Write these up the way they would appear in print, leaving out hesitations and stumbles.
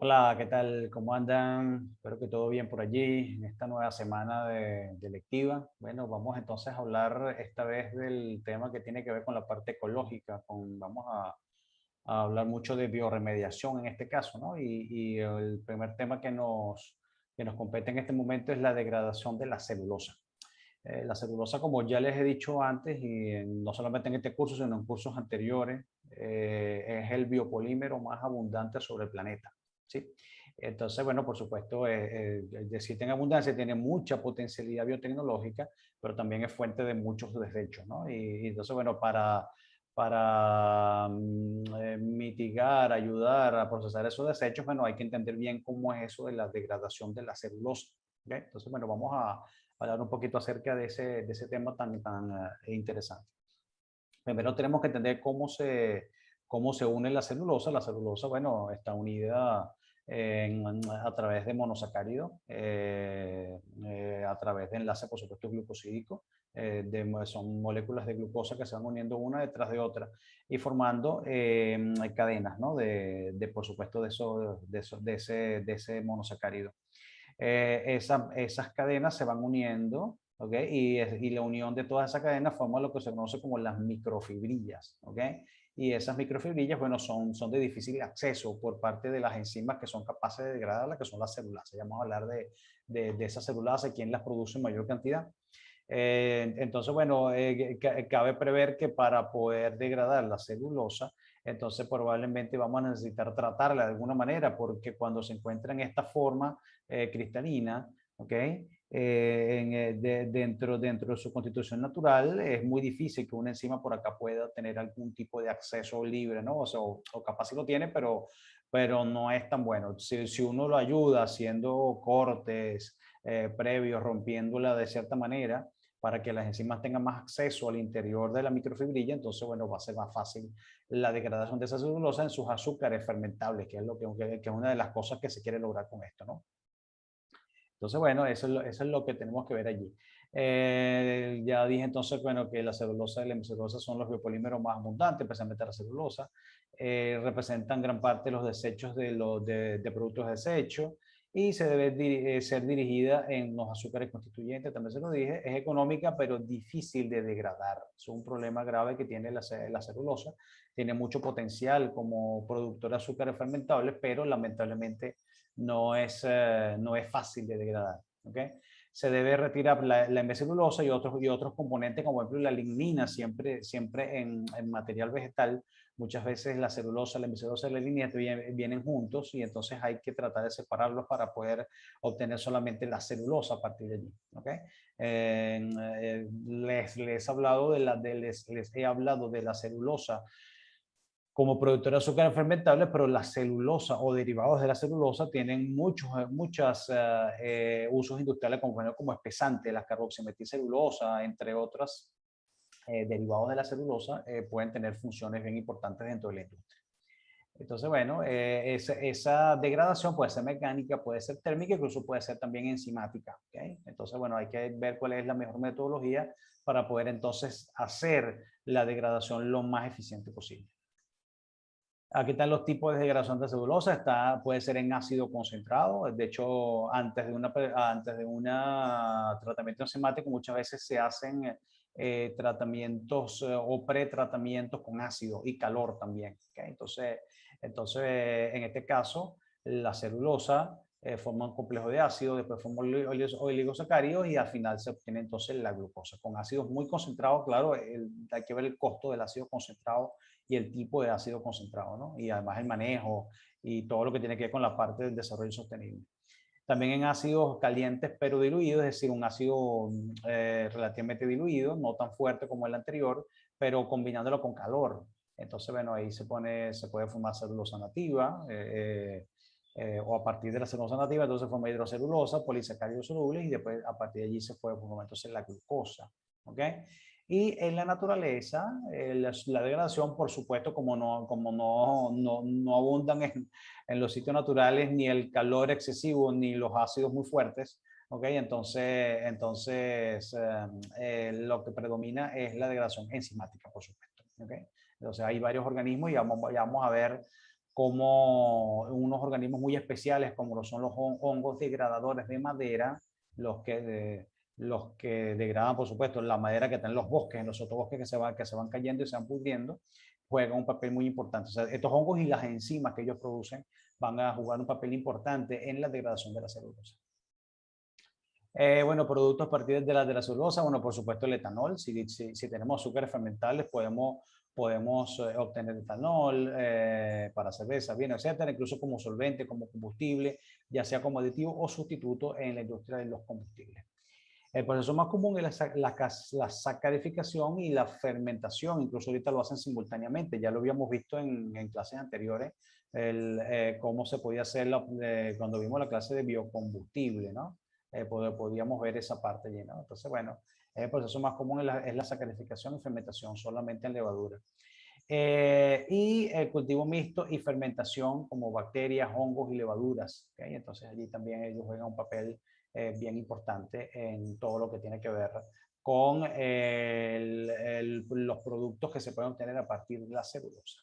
Hola, ¿qué tal? ¿Cómo andan? Espero que todo bien por allí en esta nueva semana de lectiva. Bueno, vamos entonces a hablar esta vez del tema que tiene que ver con la parte ecológica. Vamos a hablar mucho de bioremediación en este caso, ¿no? Y el primer tema que nos compete en este momento es la degradación de la celulosa. La celulosa, como ya les he dicho antes, no solamente en este curso, sino en cursos anteriores, es el biopolímero más abundante sobre el planeta. ¿Sí? Entonces, bueno, por supuesto, existe en abundancia, tiene mucha potencialidad biotecnológica, pero también es fuente de muchos desechos, ¿no? Y entonces, bueno, para mitigar, ayudar a procesar esos desechos, bueno, hay que entender bien cómo es eso de la degradación de la celulosa. ¿Ok? Entonces, bueno, vamos a hablar un poquito acerca de ese tema tan interesante. Primero tenemos que entender cómo se une la celulosa. La celulosa, bueno, está unida a través de monosacáridos, a través de enlace, por supuesto, glucosídico. Son moléculas de glucosa que se van uniendo una detrás de otra y formando cadenas, ¿no? Por supuesto, de ese monosacárido. Esas cadenas se van uniendo, ¿ok? Y la unión de todas esas cadenas forma lo que se conoce como las microfibrillas, ¿ok? Y esas microfibrillas, bueno, son de difícil acceso por parte de las enzimas que son capaces de degradarlas, que son las celulasas. Ya vamos a hablar de esas celulasas, quién las produce en mayor cantidad. Entonces, bueno, cabe prever que para poder degradar la celulosa, entonces probablemente vamos a necesitar tratarla de alguna manera, porque cuando se encuentra en esta forma cristalina, ¿ok? Dentro de su constitución natural, es muy difícil que una enzima por acá pueda tener algún tipo de acceso libre, ¿no? O capaz sí lo tiene, pero no es tan bueno. Si uno lo ayuda haciendo cortes previos, rompiéndola de cierta manera, para que las enzimas tengan más acceso al interior de la microfibrilla, entonces, bueno, va a ser más fácil la degradación de esa celulosa en sus azúcares fermentables, que es una de las cosas que se quiere lograr con esto, ¿no? Entonces, bueno, eso es lo que tenemos que ver allí. Ya dije entonces, bueno, que la celulosa y la hemicelulosa son los biopolímeros más abundantes, especialmente la celulosa. Representan gran parte de los desechos de productos de desecho y se debe ser dirigida en los azúcares constituyentes, también se lo dije, es económica pero difícil de degradar. Es un problema grave que tiene la celulosa. Tiene mucho potencial como productor de azúcares fermentables, pero lamentablemente no es fácil de degradar. ¿Okay? Se debe retirar la hemicelulosa y otros componentes, como por ejemplo la lignina, siempre en material vegetal. Muchas veces la celulosa, la hemicelulosa y la lignina vienen juntos y entonces hay que tratar de separarlos para poder obtener solamente la celulosa a partir de allí. ¿Okay? Les he hablado de la celulosa como productor de azúcares fermentables, pero la celulosa o derivados de la celulosa tienen muchos usos industriales, como espesante, la carboximetilcelulosa, entre otros derivados de la celulosa, pueden tener funciones bien importantes dentro de la industria. Entonces, bueno, esa degradación puede ser mecánica, puede ser térmica, incluso puede ser también enzimática. ¿Okay? Entonces, bueno, hay que ver cuál es la mejor metodología para poder entonces hacer la degradación lo más eficiente posible. Aquí están los tipos de degradación de celulosa. Puede ser en ácido concentrado. De hecho, antes de un tratamiento enzimático, muchas veces se hacen tratamientos o pretratamientos con ácido y calor también. ¿Okay? Entonces, en este caso, la celulosa forma un complejo de ácido, después forma oligosacáridos y al final se obtiene entonces la glucosa. Con ácidos muy concentrados, claro, hay que ver el costo del ácido concentrado y el tipo de ácido concentrado, ¿no? Y además el manejo y todo lo que tiene que ver con la parte del desarrollo sostenible. También en ácidos calientes pero diluidos, es decir, un ácido relativamente diluido, no tan fuerte como el anterior, pero combinándolo con calor. Entonces, bueno, ahí se puede formar celulosa nativa, o a partir de la celulosa nativa, entonces se forma hidrocelulosa, polisacáridos solubles y después a partir de allí se puede formar entonces la glucosa. ¿Ok? Y en la naturaleza, la degradación, por supuesto, como no abundan en los sitios naturales ni el calor excesivo ni los ácidos muy fuertes, ¿ok? Entonces, lo que predomina es la degradación enzimática, por supuesto, ¿ok? Entonces hay varios organismos y ya vamos a ver como unos organismos muy especiales como lo son los hongos degradadores de madera, los que degradan, por supuesto, la madera que está en los bosques, en los sotobosques que se van cayendo y se van pudriendo, juegan un papel muy importante. O sea, estos hongos y las enzimas que ellos producen van a jugar un papel importante en la degradación de la celulosa. Bueno, productos a partir de la celulosa, bueno, por supuesto el etanol. Si tenemos azúcares fermentables, podemos obtener etanol para cerveza, vino, etcétera, incluso como solvente, como combustible, ya sea como aditivo o sustituto en la industria de los combustibles. El proceso más común es la sacarificación y la fermentación. Incluso ahorita lo hacen simultáneamente. Ya lo habíamos visto en clases anteriores, cómo se podía hacer cuando vimos la clase de biocombustible, ¿no? Podíamos ver esa parte allí, ¿no? Entonces, bueno, el proceso más común es la sacarificación y fermentación solamente en levadura. Y el cultivo mixto y fermentación como bacterias, hongos y levaduras. ¿Okay? Entonces allí también ellos juegan un papel bien importante en todo lo que tiene que ver con los productos que se pueden obtener a partir de la celulosa.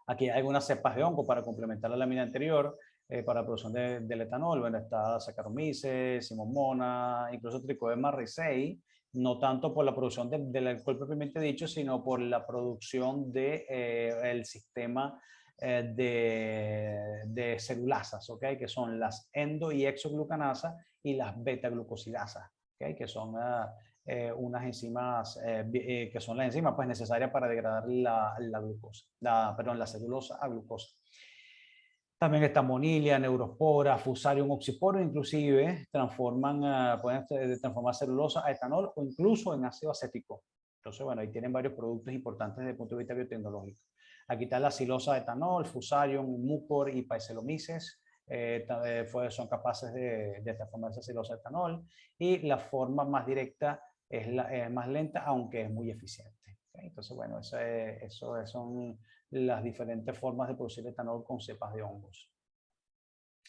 Aquí hay algunas cepas de hongo para complementar la lámina anterior para la producción del etanol. Bueno, está Saccharomyces, Simomona, incluso Trichoderma raceyi, no tanto por la producción del alcohol propiamente dicho, sino por la producción del sistema de celulasas, ¿okay? Que son las endo y exoglucanasas y las beta-glucosidasas, ¿okay? Que son unas enzimas que son las enzimas pues, necesarias para degradar la glucosa, la celulosa a glucosa. También está Monilia, Neurospora, Fusarium oxysporum, inclusive pueden transformar celulosa a etanol o incluso en ácido acético. Entonces, bueno, ahí tienen varios productos importantes desde el punto de vista biotecnológico. Aquí está la silosa de etanol, Fusarium, Mucor y Paecilomyces. Son capaces de transformar esa silosa de etanol. Y la forma más directa es más lenta, aunque es muy eficiente. ¿Okay? Entonces, bueno, eso son las diferentes formas de producir etanol con cepas de hongos.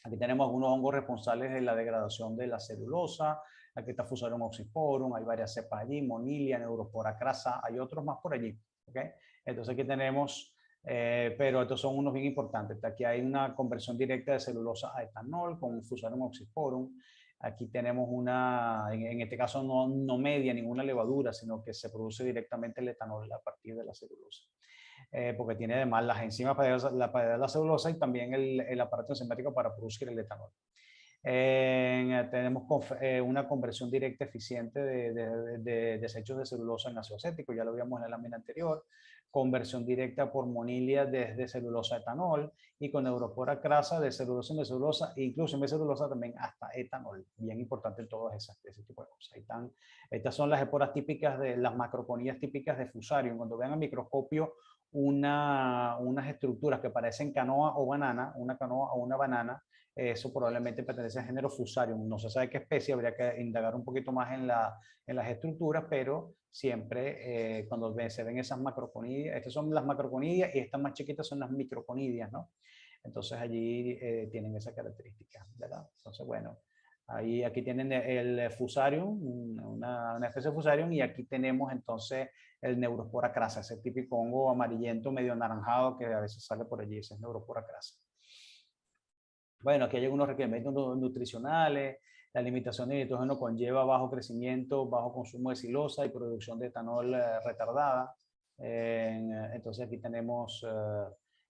Aquí tenemos algunos hongos responsables de la degradación de la celulosa. Aquí está Fusarium oxysporum, hay varias cepas allí, Monilia, Neurospora crassa, hay otros más por allí. ¿Okay? Entonces aquí tenemos, pero estos son unos bien importantes. Aquí hay una conversión directa de celulosa a etanol con Fusarium oxysporum. Aquí tenemos en este caso no media ninguna levadura, sino que se produce directamente el etanol a partir de la celulosa. Porque tiene además las enzimas para la celulosa y también el aparato enzimático para producir el etanol. Tenemos una conversión directa eficiente de desechos de celulosa en ácido acético, ya lo vimos en la lámina anterior. Conversión directa por Monilia desde celulosa a etanol y con Neurospora crassa de celulosa, e incluso en vez de celulosa también hasta etanol. Bien importante en todo ese tipo de cosas. Estas son las esporas típicas las macroconías típicas de Fusarium. Cuando vean al microscopio unas estructuras que parecen canoa o banana, una canoa o una banana, eso probablemente pertenece al género Fusarium. No se sabe qué especie, habría que indagar un poquito más en las estructuras, pero siempre cuando se ven esas macroconidias, estas son las macroconidias y estas más chiquitas son las microconidias, ¿no? Entonces allí tienen esa característica, ¿verdad? Entonces, bueno, aquí tienen el Fusarium, una especie de Fusarium, y aquí tenemos entonces el Neurospora crassa, ese típico hongo amarillento medio anaranjado que a veces sale por allí, ese es Neurospora crassa. Bueno, aquí hay algunos requerimientos nutricionales. La limitación de nitrógeno conlleva bajo crecimiento, bajo consumo de silosa y producción de etanol retardada. Entonces aquí tenemos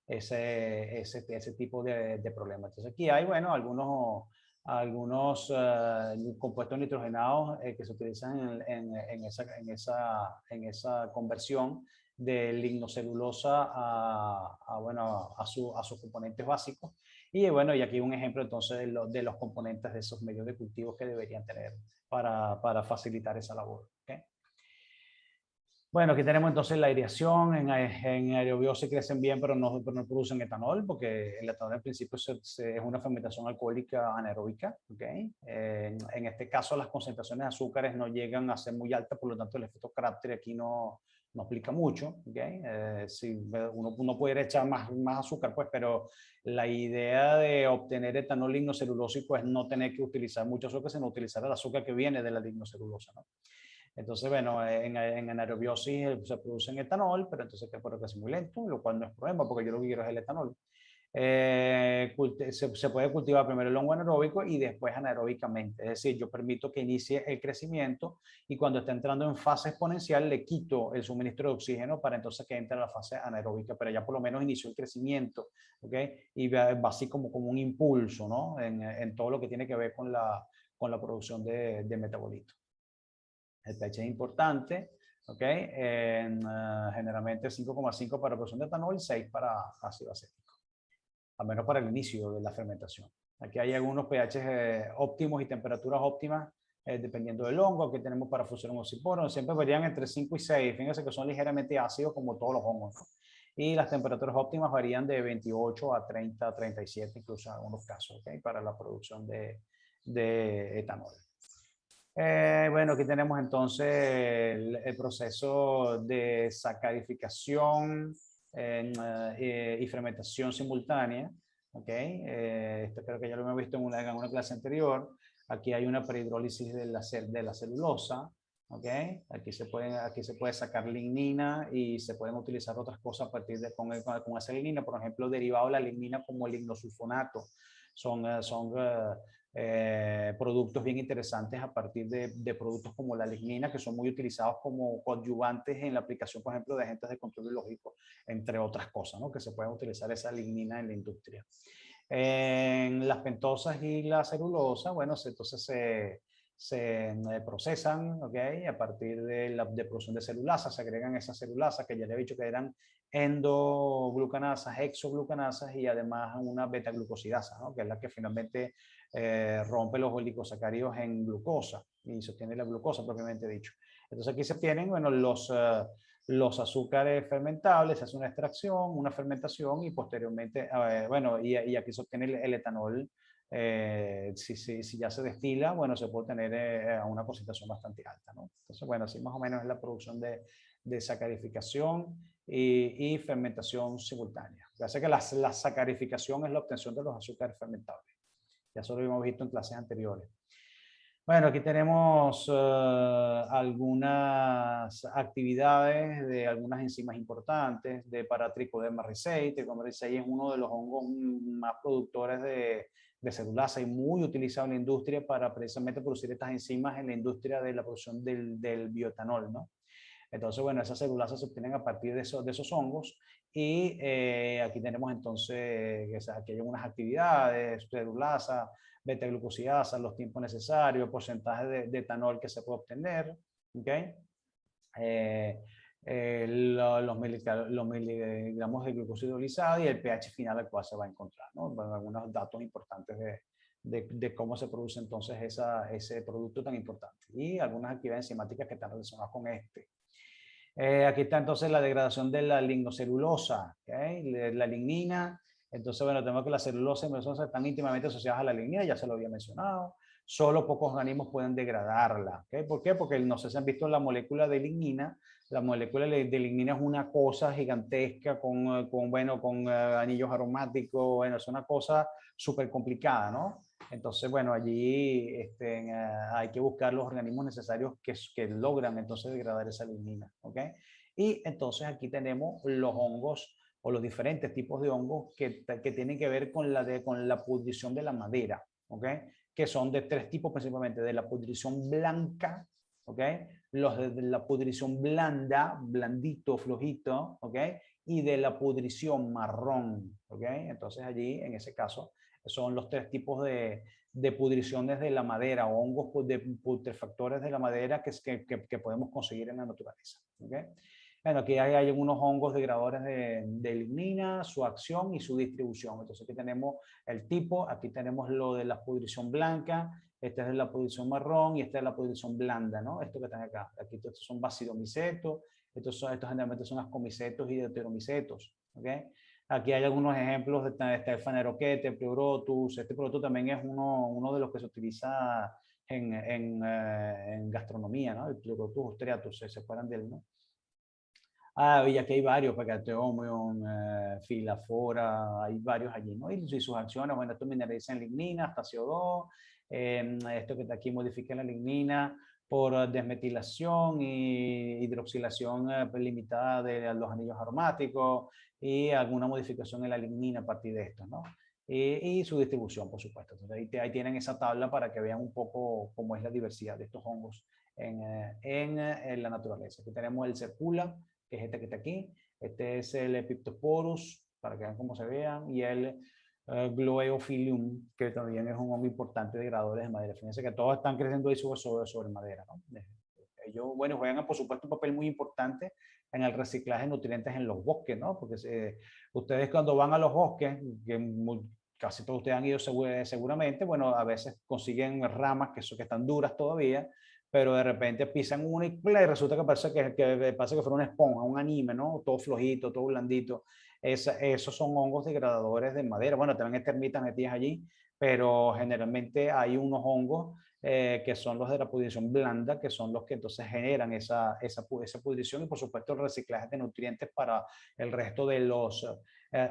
ese tipo de problemas. Entonces aquí hay, bueno, algunos compuestos nitrogenados que se utilizan en esa conversión de lignocelulosa a sus componentes básicos. Y bueno, y aquí un ejemplo entonces de los componentes de esos medios de cultivo que deberían tener para facilitar esa labor. ¿Okay? Bueno, aquí tenemos entonces la aireación. En aerobiosis crecen bien, pero no producen etanol, porque el etanol en principio es una fermentación alcohólica anaeróbica. ¿Okay? En este caso, las concentraciones de azúcares no llegan a ser muy altas, por lo tanto, el efecto Crabtree aquí no aplica mucho. ¿Okay? Uno puede echar más azúcar, pues, pero la idea de obtener etanol lignocelulósico es no tener que utilizar mucho azúcar, sino utilizar el azúcar que viene de la lignocelulosa, ¿no? Entonces, bueno, en anaerobiosis se produce en etanol, pero entonces que es muy lento, lo cual no es problema porque yo lo que quiero es el etanol. Se puede cultivar primero el hongo anaeróbico y después anaeróbicamente. Es decir, yo permito que inicie el crecimiento y cuando está entrando en fase exponencial le quito el suministro de oxígeno para entonces que entre a la fase anaeróbica, pero ya por lo menos inició el crecimiento, ¿ok? Y va así como un impulso, ¿no? En todo lo que tiene que ver con la producción de metabolitos. El pH es importante, ¿ok? Generalmente 5,5 para producción de etanol y 6 para ácido acético, al menos para el inicio de la fermentación. Aquí hay algunos pH óptimos y temperaturas óptimas dependiendo del hongo. Aquí tenemos para fusión oxíporo, siempre varían entre 5 y 6. Fíjense que son ligeramente ácidos como todos los hongos, ¿no? Y las temperaturas óptimas varían de 28 a 30, 37, incluso en algunos casos, ¿okay? Para la producción de etanol. Bueno, aquí tenemos entonces el proceso de sacarificación y fermentación simultánea. ¿Okay? Esto creo que ya lo hemos visto en una clase anterior. Aquí hay una prehidrólisis de la celulosa. ¿Okay? Aquí se puede sacar lignina y se pueden utilizar otras cosas a partir de con esa lignina. Por ejemplo, derivado de la lignina como el lignosulfonato. Son productos bien interesantes a partir de productos como la lignina, que son muy utilizados como coadyuvantes en la aplicación, por ejemplo, de agentes de control biológico, entre otras cosas, ¿no? Que se pueden utilizar esa lignina en la industria. En las pentosas y la celulosa, bueno, entonces se procesan, ¿ok? A partir de producción de celulasa, se agregan esas celulasas que ya le he dicho que eran endoglucanasas, exoglucanasas y además una beta-glucosidasa, ¿no? Que es la que finalmente rompe los oligosacáridos en glucosa y sostiene la glucosa propiamente dicho. Entonces aquí se obtienen, bueno, los azúcares fermentables, se hace una extracción, una fermentación y posteriormente, bueno, y aquí se obtiene el etanol. Si ya se destila, bueno, se puede tener a una concentración bastante alta, ¿no? Entonces, bueno, así más o menos es la producción de sacarificación y fermentación simultánea. Ya sé que la sacarificación es la obtención de los azúcares fermentables. Ya eso lo hemos visto en clases anteriores. Bueno, aquí tenemos algunas actividades de algunas enzimas importantes para Trichoderma raceyi. Trichoderma raceyi es uno de los hongos más productores de celulasa y muy utilizado en la industria para precisamente producir estas enzimas en la industria de la producción del bioetanol, ¿no? Entonces, bueno, esas celulasa se obtienen a partir de esos hongos y aquí tenemos entonces, aquí hay unas actividades, celulasa, beta-glucosidasa, los tiempos necesarios, porcentaje de etanol que se puede obtener, ¿ok? Los miligramos de glucosa hidrolizada y el pH final al cual se va a encontrar, ¿no? Bueno, algunos datos importantes de cómo se produce entonces ese producto tan importante y algunas actividades enzimáticas que están relacionadas con este. Aquí está entonces la degradación de la lignocelulosa, ¿okay? La lignina. Entonces, bueno, tenemos que la celulosa y mesosa están íntimamente asociadas a la lignina, ya se lo había mencionado. Solo pocos organismos pueden degradarla. ¿Okay? ¿Por qué? Porque no sé si han visto la molécula de lignina. La molécula de lignina es una cosa gigantesca con anillos aromáticos. Bueno, es una cosa súper complicada, ¿no? Entonces, bueno, allí hay que buscar los organismos necesarios que logran entonces degradar esa lignina, ¿ok? Y entonces aquí tenemos los hongos o los diferentes tipos de hongos que tienen que ver con la pudrición de la madera, ¿ok? Que son de tres tipos principalmente, de la pudrición blanca, ¿ok? Los de la pudrición blanda, blandito, flojito, ¿ok? Y de la pudrición marrón, ¿ok? Entonces allí, en ese caso, son los tres tipos de pudriciones de la madera o hongos de putrefactores de la madera que podemos conseguir en la naturaleza. ¿Okay? Bueno, aquí hay unos hongos degradadores de lignina, su acción y su distribución. Entonces aquí tenemos el tipo, aquí tenemos lo de la pudrición blanca, esta es de la pudrición marrón y esta es la pudrición blanda, ¿no? Esto que están acá. Aquí estos son bacidomicetos, estos generalmente son ascomicetos y deuteromicetos, ¿ok? Aquí hay algunos ejemplos, está el faneroquete, pleurotus. Este producto también es uno de los que se utiliza en gastronomía, ¿no? El pleurotus striatus, se acuerdan de él, ¿no? Y aquí hay varios, Pacateomium, Filafora, hay varios allí, ¿no? Y sus acciones, bueno, esto mineraliza en lignina, hasta CO2, esto que está aquí modifica la lignina, por desmetilación y hidroxilación limitada de los anillos aromáticos y alguna modificación en la lignina a partir de esto, ¿no? Y su distribución, por supuesto. Entonces, ahí tienen esa tabla para que vean un poco cómo es la diversidad de estos hongos en la naturaleza. Aquí tenemos el Serpula, que es este que está aquí. Este es el Epiptoporus, para que vean cómo se vean, y el Gloeophyllum, que también es un hongo importante de degradadores de madera. Fíjense que todos están creciendo ahí sobre madera, ¿no? Ellos, bueno, juegan, por supuesto, un papel muy importante en el reciclaje de nutrientes en los bosques, ¿no? Porque ustedes cuando van a los bosques, casi todos ustedes han ido seguramente, bueno, a veces consiguen ramas que están duras todavía, pero de repente pisan una y resulta que parece que fuera una esponja, un anime, ¿no? Todo flojito, todo blandito. Esos son hongos degradadores de madera. Bueno, también hay termitas metidas allí, pero generalmente hay unos hongos que son los de la pudrición blanda, que son los que entonces generan esa pudrición y por supuesto el reciclaje de nutrientes para el resto de los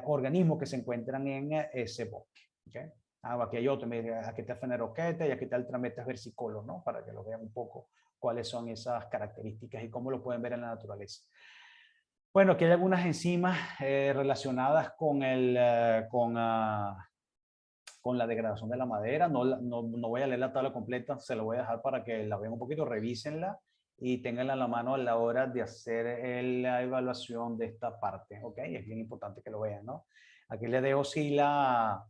organismos que se encuentran en ese bosque. ¿Okay? Aquí hay otro, aquí está el feneroquete y aquí está el Trametes versicolor, ¿no? Para que lo vean un poco cuáles son esas características y cómo lo pueden ver en la naturaleza. Bueno, aquí hay algunas enzimas relacionadas con la degradación de la madera. No voy a leer la tabla completa, se la voy a dejar para que la vean un poquito, revísenla y tenganla a la mano a la hora de hacer la evaluación de esta parte. ¿Ok? Es bien importante que lo vean, ¿no? Aquí les dejo sí la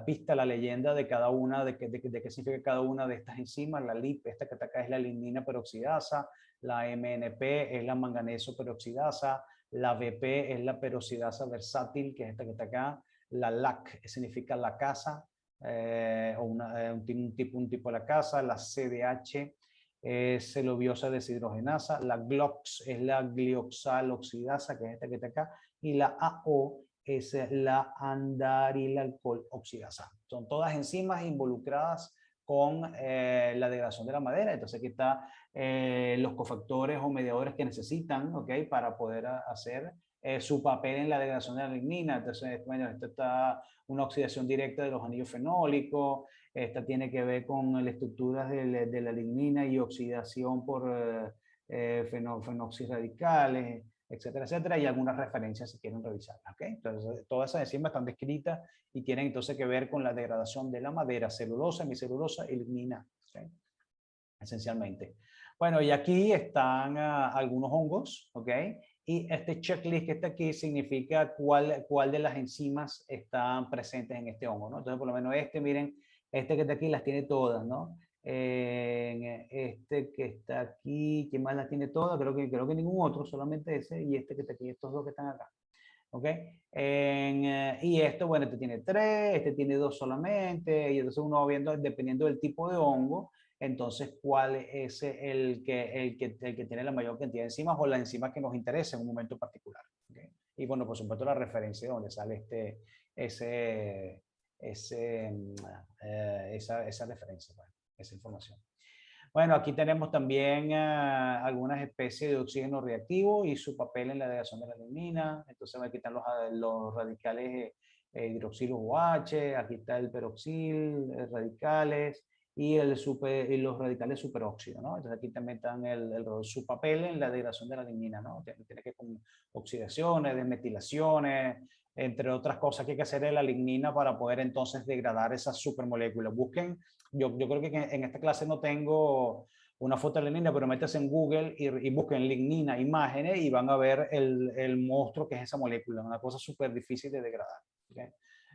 pista, la leyenda de cada una, de qué significa cada una de estas enzimas. La LIP, esta que está acá es la lignina peroxidasa, la MNP es la manganeso peroxidasa, la VP es la peroxidasa versátil, que es esta que está acá, la LAC significa la casa, o un tipo de la casa, la CDH es celobiosa deshidrogenasa, la GLOX es la glioxaloxidasa, que es esta que está acá, y la AO es la andarilalcohol oxidasa. Son todas enzimas involucradas con la degradación de la madera. Entonces aquí están los cofactores o mediadores que necesitan, ¿ok? Para poder hacer su papel en la degradación de la lignina. Entonces, bueno, esta está una oxidación directa de los anillos fenólicos, esta tiene que ver con las estructuras de la lignina y oxidación por fenoxirradicales, etcétera, etcétera, y algunas referencias si quieren revisarlas. ¿Okay? Entonces, todas esas enzimas están descritas y tienen entonces que ver con la degradación de la madera, celulosa, hemicelulosa y lignina, ¿okay? Esencialmente. Bueno, y aquí están algunos hongos, ¿ok? Y este checklist que está aquí significa cuál de las enzimas están presentes en este hongo, ¿no? Entonces, por lo menos miren, este que está aquí las tiene todas, ¿no? Este que está aquí, ¿quién más las tiene todas? Creo que ningún otro, solamente ese y este que está aquí, estos dos que están acá. ¿Ok? Y esto, bueno, este tiene 3, este tiene 2 solamente, y entonces uno va viendo, dependiendo del tipo de hongo, entonces cuál es el que tiene la mayor cantidad de enzimas o la enzima que nos interesa en un momento particular. ¿Okay? Y bueno, por supuesto la referencia de donde sale esa referencia, bueno, esa información. Bueno, aquí tenemos también algunas especies de oxígeno reactivo y su papel en la degradación de la lignina. Entonces aquí están los radicales hidroxilo OH, aquí está el peroxil, radicales y los radicales superóxido, ¿no? Entonces aquí también están su papel en la degradación de la lignina, ¿no? Tiene que ver con oxidaciones, desmetilaciones, entre otras cosas que hay que hacer en la lignina para poder entonces degradar esas supermoléculas. Yo creo que en esta clase no tengo una foto de lignina, pero métase en Google y busquen lignina, imágenes, y van a ver el monstruo que es esa molécula, una cosa súper difícil de degradar. ¿Okay?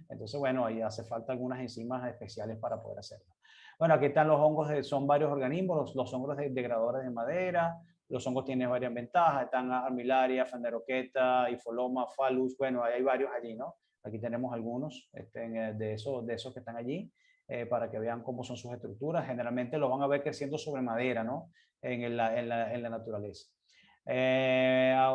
Entonces, bueno, ahí hace falta algunas enzimas especiales para poder hacerlo. Bueno, aquí están los hongos, son varios organismos, los hongos degradadores de madera. Los hongos tienen varias ventajas, están Armillaria, Phanerocheta, Ifoloma, Phallus, bueno, hay varios allí, ¿no? Aquí tenemos algunos de esos que están allí. Para que vean cómo son sus estructuras. Generalmente lo van a ver creciendo sobre madera, ¿no? En la naturaleza.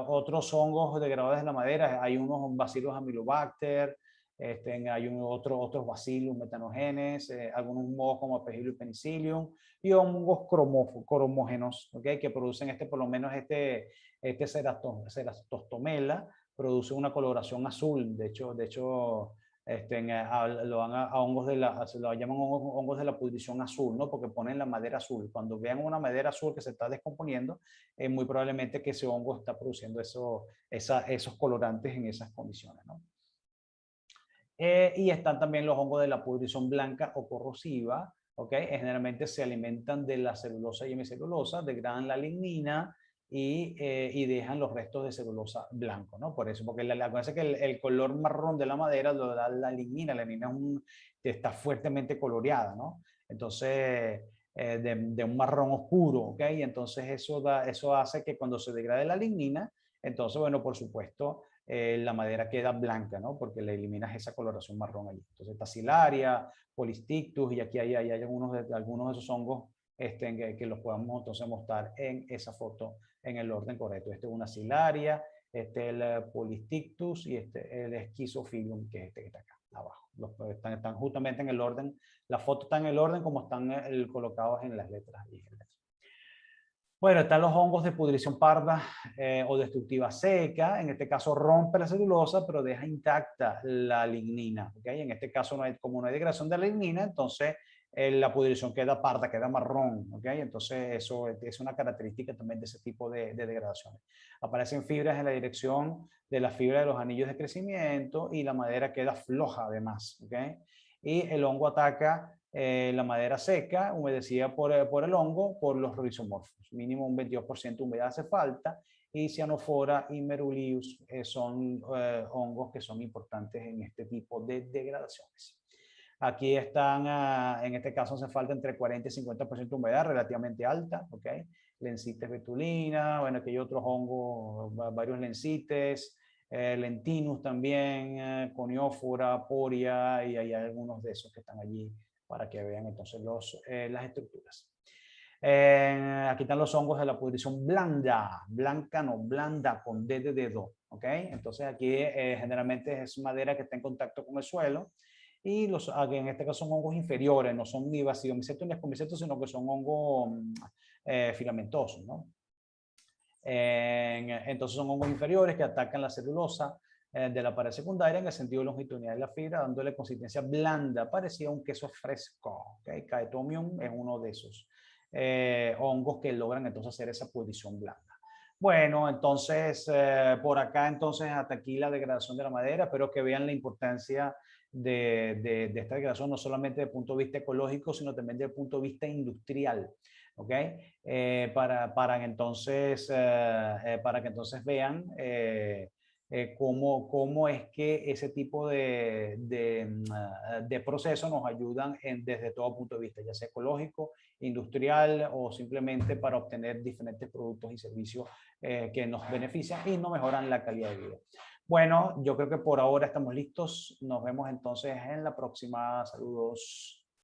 Otros hongos degradadores de la madera, hay unos Bacillus amylobacter, hay otros Bacillus metanogenes, algunos hongos como Aspergillus penicillium y hongos cromógenos, ¿okay? Que producen por lo menos Ceratostomela, produce una coloración azul. De hecho lo van a hongos de se lo llaman hongos de la pudrición azul, ¿no? Porque ponen la madera azul. Cuando vean una madera azul que se está descomponiendo, muy probablemente que ese hongo está produciendo esos colorantes en esas condiciones, ¿no? Y están también los hongos de la pudrición blanca o corrosiva, ¿ok? Generalmente se alimentan de la celulosa y hemicelulosa, degradan la lignina y dejan los restos de celulosa blanco, ¿no? Por eso, porque acuérdense que el color marrón de la madera lo da la lignina está fuertemente coloreada, ¿no? Entonces, de un marrón oscuro, ¿ok? Y entonces eso hace que cuando se degrade la lignina, entonces, bueno, por supuesto, la madera queda blanca, ¿no? Porque le eliminas esa coloración marrón allí. Entonces, Tassilaria, Polistictus, y aquí hay algunos de esos hongos que los podemos entonces mostrar en esa foto en el orden correcto. Este es una Silaria, este es el Polistictus y este el Schizophyllum, que es este que está acá abajo. Están justamente en el orden, la foto está en el orden como están colocados en las letras. Bueno, están los hongos de pudrición parda o destructiva seca. En este caso rompe la celulosa, pero deja intacta la lignina. ¿Okay? En este caso, como no hay degradación de la lignina, entonces la pudrición queda parda, queda marrón. ¿Okay? Entonces, eso es una característica también de ese tipo de degradaciones. Aparecen fibras en la dirección de la fibra de los anillos de crecimiento y la madera queda floja además. ¿Okay? Y el hongo ataca la madera seca, humedecida por el hongo, por los rizomorfos. Mínimo un 22% de humedad hace falta. Y Cyanopora y Merulius son hongos que son importantes en este tipo de degradaciones. Aquí están, en este caso hace falta entre 40 y 50% de humedad, relativamente alta, ¿ok? Lencites betulina, bueno, aquí hay otros hongos, varios lencites, lentinus también, coniófora, poria, y hay algunos de esos que están allí para que vean entonces las estructuras. Aquí están los hongos de la pudrición blanda, blanca no, blanda, con D de dedo, ¿ok? Entonces aquí generalmente es madera que está en contacto con el suelo y aquí en este caso son hongos inferiores, no son ni basidiomicetos ni escomicetos, sino que son hongos filamentosos, ¿no? Entonces son hongos inferiores que atacan la celulosa de la pared secundaria en el sentido longitudinal de la fibra, dándole consistencia blanda, parecida a un queso fresco. ¿Okay? Chaetomium es uno de esos hongos que logran entonces hacer esa pudrición blanda. Bueno, entonces por acá entonces hasta aquí la degradación de la madera. Espero que vean la importancia de esta degradación, no solamente desde el punto de vista ecológico, sino también desde el punto de vista industrial. ¿Ok? Para que entonces vean cómo es que ese tipo de procesos nos ayudan desde todo punto de vista, ya sea ecológico, industrial o simplemente para obtener diferentes productos y servicios que nos benefician y nos mejoran la calidad de vida. Bueno, yo creo que por ahora estamos listos. Nos vemos entonces en la próxima. Saludos.